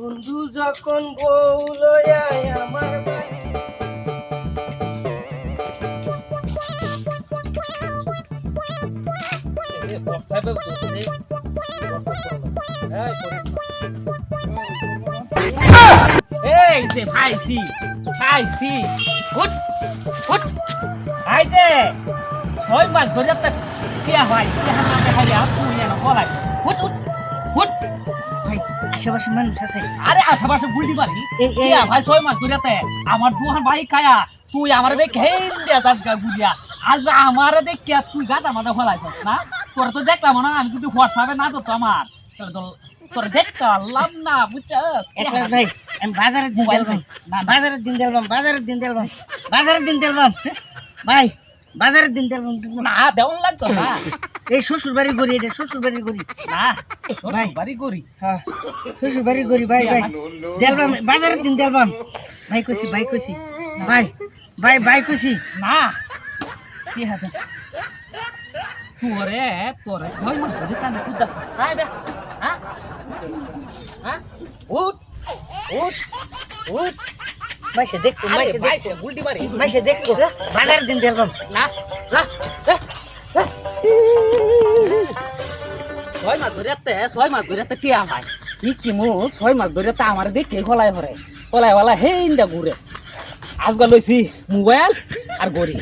বন্ধু যখন বউ লইয়া আমার এই যে ভাইছি খাইছি উঠ উঠ খাইতে 6 মাস ধরে তা কিয়া ভাই কিয়া না দেখাই আর তুই না বলাই উঠ উঠ উঠ ভাই আশেপাশে মানুষ আছে আরে আশেপাশে বুঝতে পারি এই কিয়া ভাই 6 মাস ধরে তে আমার দুহান ভাই কায়া তুই আমার দেখ হেই দে দাঁত গা গুড়িয়া আজ আমার দেখ কিয়া তুই গাটা মাথা ফলাইছস না তোর তো দেখলাম না আমি কিন্তু হোয়াটসঅ্যাপে না তো আমার তোর দেখলাম না বুঝছস একলা ভাই আমি বাজারের দিন দিলাম বাজারের দিন দিলাম বাজারের দিন দিলাম বাজারের দিন দিলাম ভাই বাজারের দিন দিলাম না দেওয়ান লাগতো না এই শ্বশুর বাড়ি গড়ি এটা শ্বশুর বাড়ি গড়ি না ভাই। বাড়ি করি হ্যাঁ শ্বশুর বাড়ি গড়ি ভাই ভাই দিলাম বাজারের দিন দিলাম ভাই কইছি ভাই ভাই কইছি না কি হবে তোরে 6 মাস ধরে কানে কুদাস আয় বে হ্যাঁ হ্যাঁ উঠ উঠ উঠ মাইসে দেখো মাইসে ভাই দেখো সে উল্টি মারি মাইসে দেখো বাজারের দিন দিলাম না না 6 মাস ধরে তে টিয়া ভাই কি মু 6 মাস ধরে তা আমার দেখে হলাই হরে হলাই হেইন্দা ঘুরে আজকাল লইছি মোবাইল আর গড়ি